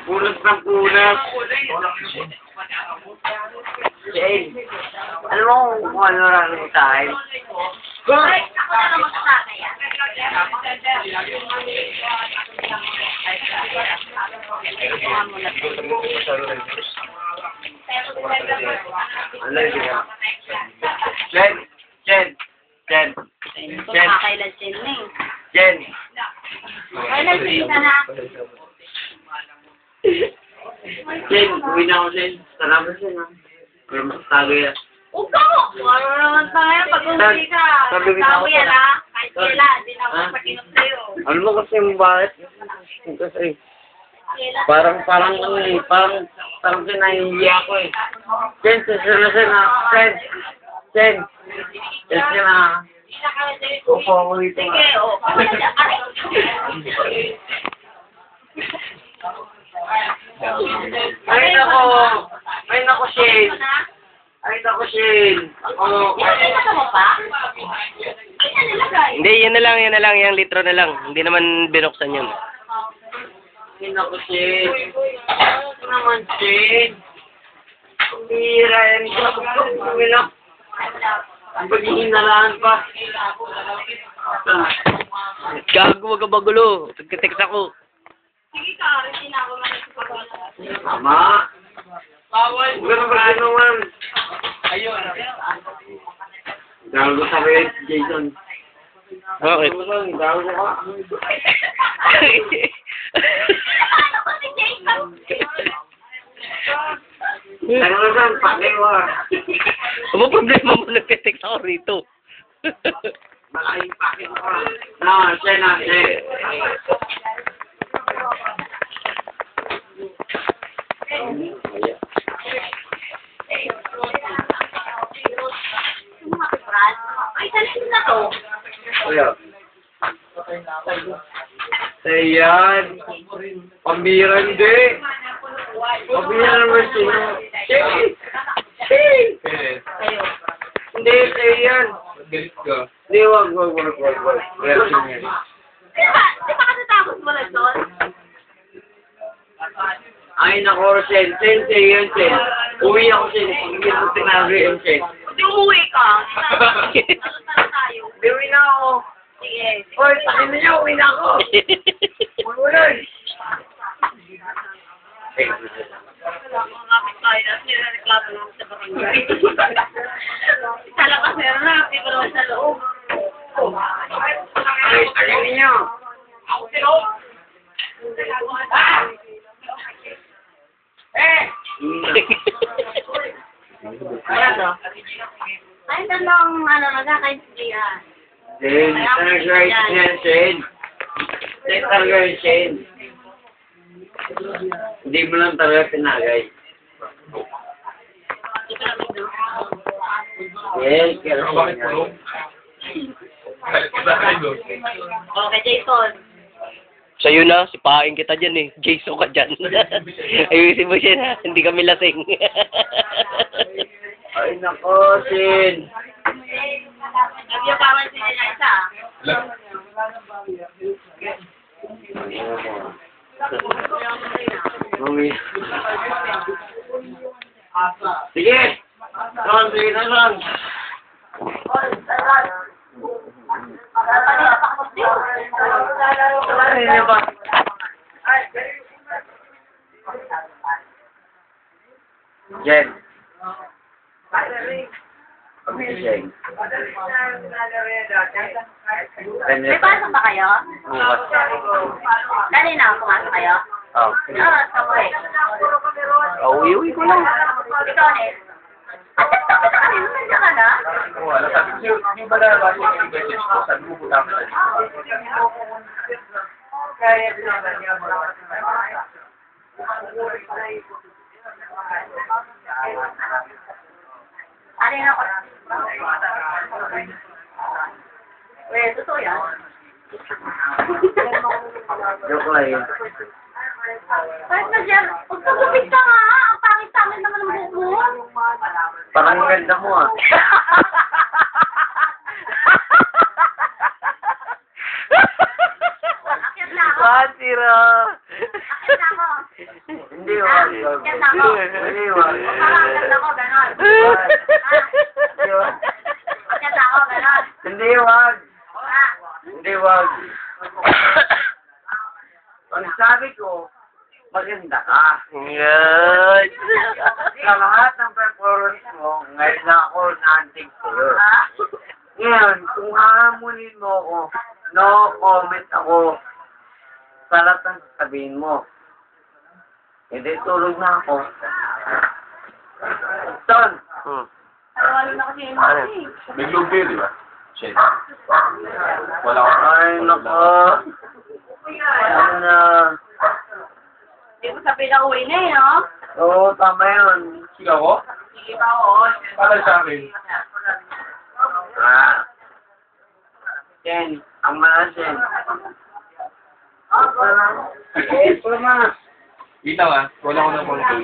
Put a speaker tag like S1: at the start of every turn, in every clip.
S1: Punot ng punot. Shane, alam mo kung ano lang sa akin?
S2: Ay, ako na lang magsasaka yan.
S1: Ano yun? Jen! Jen! Jen! Jen!
S2: Kailan sin na eh.
S1: Jen!
S2: Kailan sin ka na?
S1: Jen, uwi na ako, Jen. Salamat, Jen, ha? Pero mas tago yan.
S2: Huwag ka mo! Ano naman tayo? Pag hindi ka, sabi yan ha? Kahit kailan, hindi na ako patinap sa'yo.
S1: Ano mo kasi yung bakit? Kasi, parang kinahihiya ako eh. Jen, Jen, ha? Jen! Jen! Jen, Jen, ha? Upo ako dito.
S2: Sige, o.
S1: Ay, nako! Ay, nako, Shane! Ay, nako, Shane! Ako...
S2: Ito mo pa?
S3: Hindi, yan na lang, yung litro na lang. Hindi naman binuksan yun.
S1: Ay, nako, Shane! Ano naman, Shane? Ang bihira yan. Ang paghihinalaan pa.
S3: Gago, wag ka bagulo. Tagka-text ako.
S2: Sige ka, rin na ako makikipagawa.
S1: Tama! Bawal! Huwag ka naman naman! Ayun! Gago sa red, Jason.
S3: Bakit?
S1: Gago ka.
S2: Ano ko si Jason?
S1: Ano na saan? Pakiwa.
S3: Ano problema mo nagte-text ako rito?
S1: Malaking pakiwa. No, siya na, siya.
S2: Ay, salit na to.
S1: Kuya. Ayan. Pambira hindi. Pambira naman sino. Shane! Shane! Hindi, ayan. Hindi, wag. Reaction yan.
S2: Di ba kasi tapos mo lang doon?
S1: Ay, nako, Shane. Shane, ayan, Shane. Uwi ako, Shane. Hindi ako tinabi yung Shane.
S2: Hindi umuwi ka. Tara tayo.
S1: Hindi, uwi na ako.
S2: Sige.
S1: Hoy, sakin niyo, uwi na ako. Uwi.
S2: Mga kapit tayo na nireklamo lang sa barangay. Sa labas na, hindi ko naman sa loob.
S1: Ay, sakin niyo.
S2: Ayan o. Ay, dalawang nagkakaintindihan.
S1: Shane, talaga yan, Shane. Shane, talaga yun, Shane. Hindi mo lang talaga pinagay. Yes, kaya ko yan.
S2: Okay, Jason.
S3: Sa'yo na, sipain kita dyan eh. Jason ka dyan. Ayusin mo siya na, hindi kami lasing.
S1: Ay, nako, Shane.
S2: Yung parang sila na isa.
S1: Mami. Sige! Ron, sige na, Ron. Ano yun ba? Jen. Jen.
S2: May pasok ba kayo? Kanina pumasok kayo?
S1: Oh.
S2: Sabay.
S3: Uwi ko lang.
S2: Ikaw, Ned. At nagtapos ka kanina, nandiyan ka na?
S1: Wala, sabi ko, yung ba na ba yung message ko, sabi mo po dapat.
S2: Ano na ako? Weh, totoo yan.
S1: Joke lang yun.
S2: Kahit na dyan, huwag kang gupit ka nga. Ang pangit sa amin naman ang buhok mo.
S1: Parang ganda mo ah.
S2: Akyat na ako.
S3: Sira.
S2: Akyat na ako.
S1: Hindi wag.
S2: Ganda ko.
S1: Hindi wag.
S2: Parang ganda ko, ganon.
S1: Hindi wag.
S2: Ganda ko, ganon.
S1: Hindi wag.
S2: Ah.
S1: Hindi wag. Ang sabi ko, maganda ka.
S3: Yan.
S1: Sa lahat ng performance mo, ngayon na ako naanting sa'yo. Ngayon, kung hahamunin mo ako, no comment ako sa lahat ng sabihin mo. Hindi, tulog na ako. Ton!
S2: Wala na kasi yung
S3: Ano?
S4: May globe kayo, di ba? Shit. Wala ko.
S1: Ay, nako. Ano na?
S2: Hindi mo sabihin na uwi na eh, no?
S1: Oo, tama yun.
S4: Sila ko?
S2: Sige pa, oo.
S4: Para sa akin.
S1: Ah. Jen, ang mga Jen. Eh, puma.
S4: Kita nga, wala ko ng control.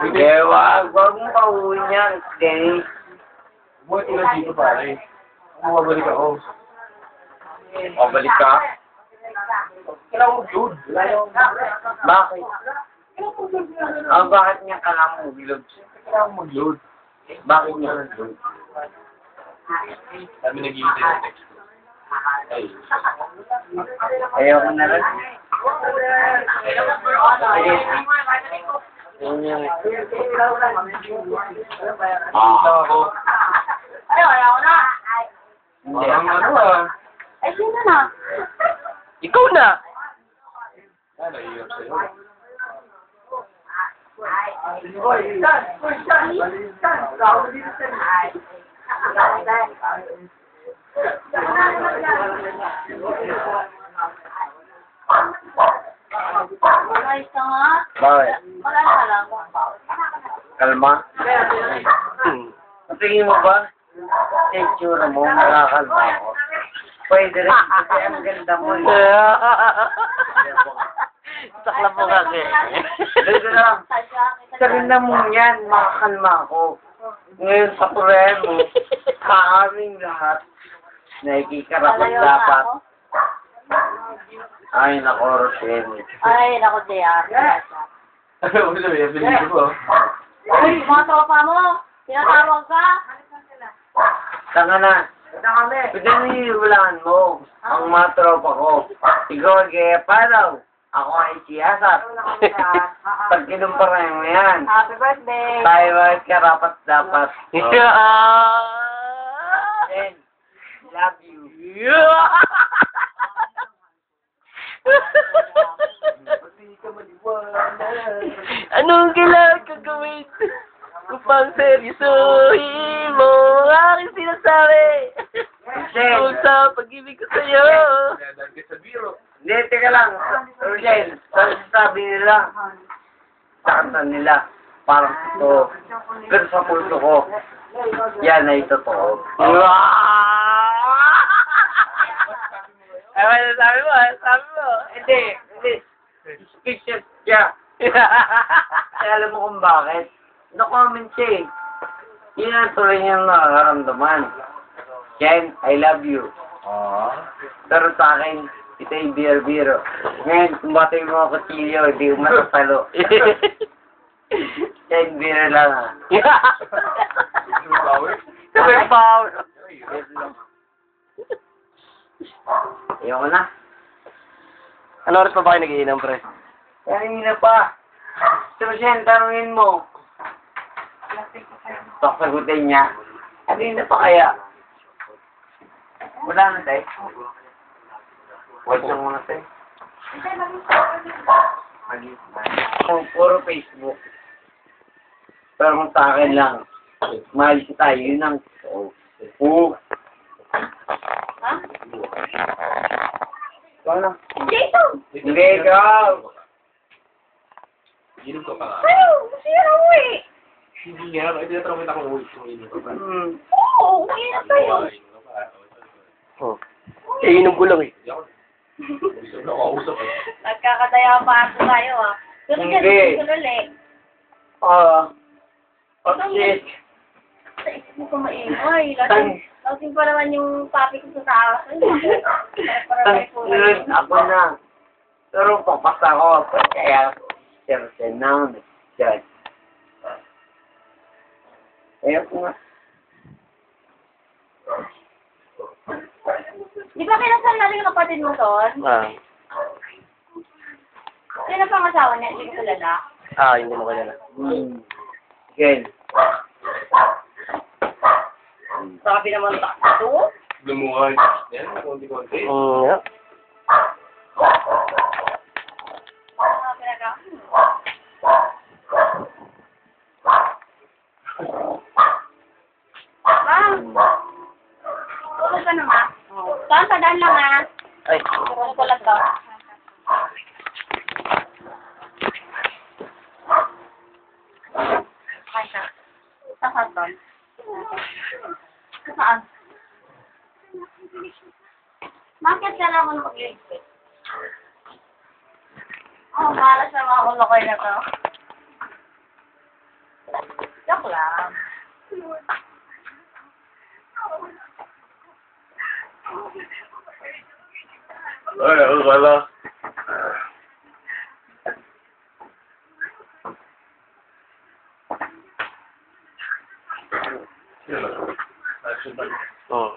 S1: Hindi, wag mong pauwiin yan, Denny.
S4: Buhay ko lang dito pare. Bumabalik ako. Bumabalik ka? Kailangan mo globe.
S1: Bakit? Bakit niya kailangan mo bilog?
S4: Kailangan mo mag-load.
S1: Bakit niya?
S4: Kami nag-iintay ng text. Ay.
S1: Ayoko na rin.
S4: Wala ako.
S2: Ay, wala ko na.
S1: Hindi.
S4: Parang ano ah.
S2: Ay, sino na?
S3: Ikaw na.
S4: Ano, hirap sa'yo.
S2: Ayos ka nga.
S1: Bakit?
S2: Wala ka lang.
S1: Kalma?
S3: Hmm.
S1: Tingin mo ba? Sa itsura mo, nakakalma ako. Pwede rin, kasi ang ganda mo eh.
S3: Sakla po kasi.
S1: Dito lang. Sa ganda mo yan, makakalma ako. Ngayon sa tuloy mo, kaaming lahat, nakikikarapat dapat. Ay, nako, Rochelle.
S2: Ay, naku, J.R.
S4: Ano ko sabihin, pinili ko.
S2: Uy, mga tropa mo. Tinatawag ka?
S1: Tanga na. Pinaniwalaan mo ang mga tropa ko. Ikaw ay kaya palaw. Ako ay siyasat. Pag kinumpara mo yan,
S2: Happy birthday.
S1: tayo ay karapat dapat.
S3: Yeah.
S1: Then, love you.
S3: Anong kailangan kong gawin upang seryosohin mo ang aking sinasabi?
S1: Jen.
S3: Kung sa pag-ibig ko sa'yo.
S4: Dahil ka sa biro.
S1: Hindi, teka lang. Rochelle, sabi nila, sa kanta nila, parang totoo. Pero sa puso ko, yan ay totoo.
S3: Ay, ano sabi mo? Ano sabi mo?
S1: Hindi, hindi. Suspicious siya. Kaya alam mo kung bakit? No-comment siya eh. Yun ang tuloy niyang nakakaramdaman. Jen, I love you. Pero sa akin, ito yung biro-biro. Ngayon, kung batay mo ako kutsilyo, hindi ko matatalo. Jen, biro lang ah.
S4: Power?
S3: Sabay power.
S1: Ayoko na.
S3: Ano oras pa ba kayo nag-iinom, pre?
S1: Kanina pa. Pero Jen, tanungin mo. Sagutin niya. Kanina pa kaya? Wala na tayo. Watch lang muna tayo. Kung puro Facebook. Pero kung sa akin lang, mahalis tayo, yun ang
S2: Ha?
S1: Ikaw na.
S2: Jason!
S1: Hindi, ikaw.
S4: Inom ka pa nga.
S2: Ano? Masira mo eh.
S4: Hindi nga, ay tinatraumit akong ulit kung inom ka pa.
S2: Oo, uwi na tayo.
S4: Inom ka pa.
S3: Oh. Iinom ko lang eh.
S4: Hindi ako. Gusto na kausap eh.
S2: Nagkakadaya pa ako tayo ah. Sunod yan,
S1: Hindi.
S2: sunod eh.
S1: Oh shit.
S2: Sa isip mo pa maingay. Lasing pa naman yung papi ko sa taas. Para may kulay.
S1: Ako na. Pero papasa ko. Kaya, teacher said, now, Dad. Ayaw ko nga.
S2: Di ba kinasal natin yung kapatid mo doon? Sino pang asawa niya? Hindi ko kilala.
S3: Hindi mo kilala.
S1: Ken.
S2: Sabi naman ito.
S4: Lumuhay. Yan, konti-konti.
S3: Yeah.
S2: Ma'am. Tulog ka naman. Saan? Padaan lang ha.
S3: Ay.
S2: Tulog ko lang to. Ay, siya. Saan to? Saan? Bakit ka naman mag-iigit? Oh, malas na mga kulokoy na to. Joke lang.
S4: Ay, ako kala.
S3: Oh.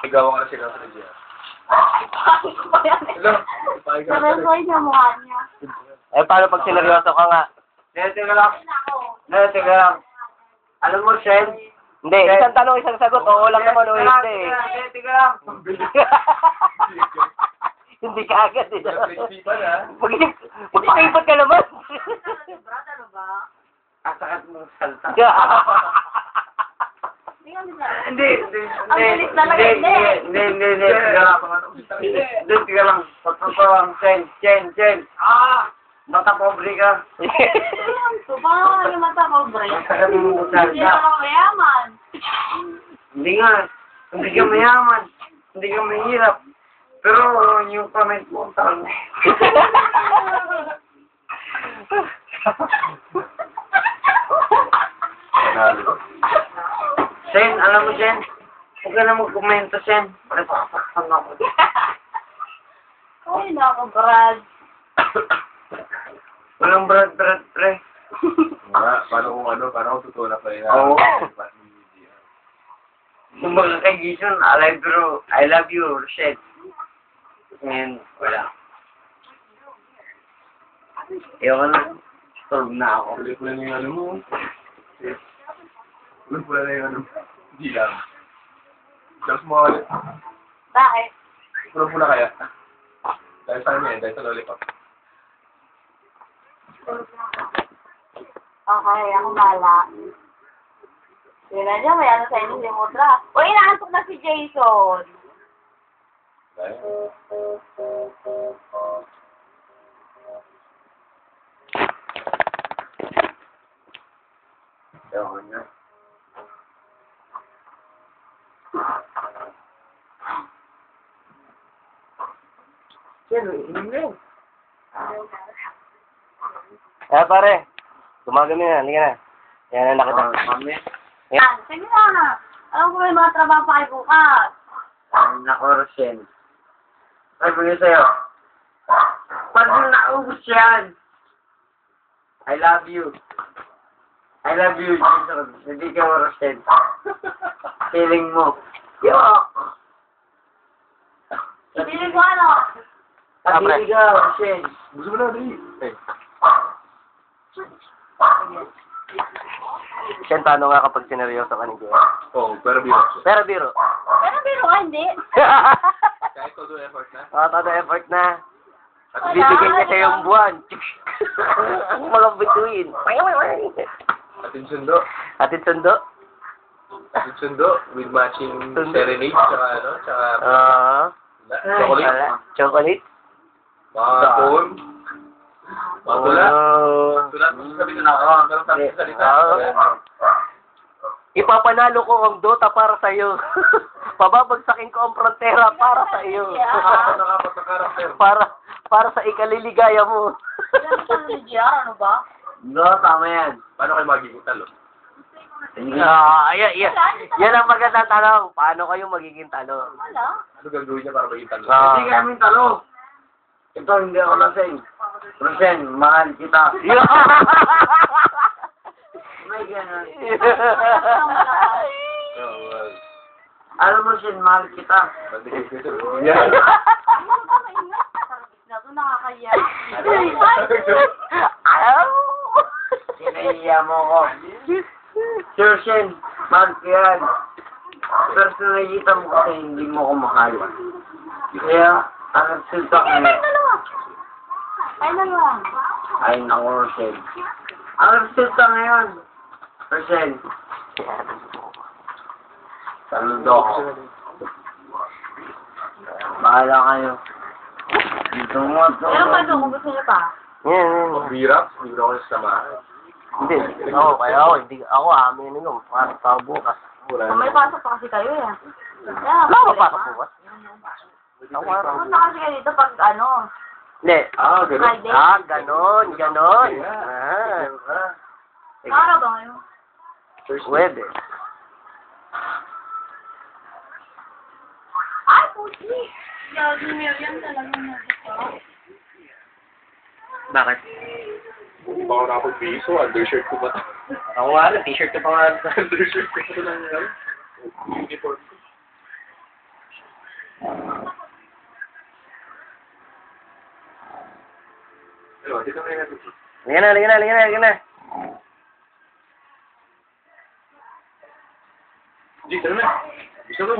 S4: Igawa ka na sila sa Lydia. Hello?
S2: Naresoy niya mukha niya.
S3: Paano pag sineryoso ka nga?
S1: Teka lang. Teka lang. Alam mo, Shen?
S3: Hindi, isang tanong, isang sagot. Oo lang naman, o hindi.
S1: Teka lang.
S3: Hindi ka agad, eh.
S4: Flexible, ha?
S3: Magpakipot ka naman.
S2: Brad, ano ba?
S1: Asakat mo salta.
S2: Hindi ka bisa.
S1: Hindi.
S2: Ang bilis talaga, hindi.
S1: Hindi. Teka lang. Totoo lang, Chen. Mata pobre ka.
S2: So, paano yung mata mo, Bre?
S1: Asakat mo
S2: Hindi
S1: salta.
S2: naman mayaman.
S1: Hindi nga. Hindi ka mayaman. Hindi ka mahirap. Pero yung comment mo, tama. Sen, alam mo, Sen? Huwag ka na mag-komento, Sen. Napapakasang ako.
S2: Uy, nako, Brad.
S1: Walang brad, pre.
S4: Paano kung totoo na pa yun?
S1: Oo. Kumbaga kay Gison, I love you, Rochelle. And wala. Ewan na. Tulog na ako.
S4: Ulit mo na yung ano mo. Ulit mo na yung ano. Hindi lang. Tapos mo ulit.
S2: Bakit?
S4: Ulit mo na kaya. Dahil sa amin, dahil sa lollipop.
S2: Okay, ako bala. Yun na dyan, may ano sa inyo, si Mudra. Uy, inaantok na si Jason.
S4: Dahil?
S1: Ewan na. Sino, inom
S3: Pare. Tumagal mo yan. Hindi ka na. Yan na nakita.
S1: Mami.
S2: Yan, sige na. Alam ko may mga trabaho pa kayo bukas.
S1: Nako, Rochelle. Sabi ko sa'yo. Pag naubos yan. I love you. I love you, Jason. Hindi ka, Rochelle. Feeling mo. Yo!
S2: Hindi ko ano.
S1: Sabi ka, Rochelle.
S4: Gusto mo na, dali. Eh.
S3: Siyan, paano nga kapag sineryoso ka ni Jay?
S4: Oo, pero biro.
S3: Pero biro.
S2: Pero biro ka, hindi.
S4: Kahit todo effort na.
S3: Todo effort na. At bibigyan niya sa'yo yung buwan. Ang mga bituin.
S4: Atin sundo.
S3: Atin sundo.
S4: Atin sundo with matching
S3: Sundo.
S4: serenade, tsaka ano, tsaka chocolate.
S3: Wala. Chocolate.
S4: Mga phone. Mga tula. Tula, sabi ko na ako. Meron kami sa salita.
S3: Ipapanalo ko ang Dota para sa iyo. Pababagsakin ko ang Frontera para sa iyo.
S4: Nakapat na karakter.
S3: para sa ikaliligaya mo.
S2: Ano ni JR, ano ba?
S1: No, tama yan.
S4: Paano kayo magiging talo?
S3: Yan ang magandang tanong. Paano kayo magiging talo?
S2: Wala.
S4: Ano gagawin niya para maging talo?
S1: Hindi kami talo. Ito, hindi ako lasing. Rosen, mahal kita. May ganun. Alam mo, Shin, mahal kita.
S4: Yan.
S2: Na to nakakaya.
S1: Kinaiya mo ko. Sir Shin, mahal ko yan. Pero sa nakikita mo kasi hindi mo ko mahal. Kaya, ang resulta ko
S2: Ay, dalawa.
S1: ay naku, Rosen. Ang resulta ngayon, Rosen, saludo ako. Bahala kayo. Dito mo ito.
S2: Pero pa doon, kung gusto niyo pa.
S4: Hirap. Hindi ko sa samahan.
S3: Hindi. Ako aminin para sa bukas.
S2: Kung may pasok pa kasi kayo eh.
S3: Wala pa pasok bukas.
S2: Punta kasi kayo dito pag ano.
S3: Hindi.
S4: Ganun.
S2: Friday.
S3: Ganon.
S2: Araw ba ngayon?
S3: Pwede.
S2: Ay, puti! Gagi niyo yan talaga na ito.
S3: Bakit?
S4: Hindi pa ako nakapag-biso. Undershirt ko ba?
S3: Ako nga, t-shirt ko pa nga.
S4: Undershirt ko pa lang yan. Uniform ko. Ano, dito kayo natin.
S3: Liga na.
S4: Dito na. Gusto mo?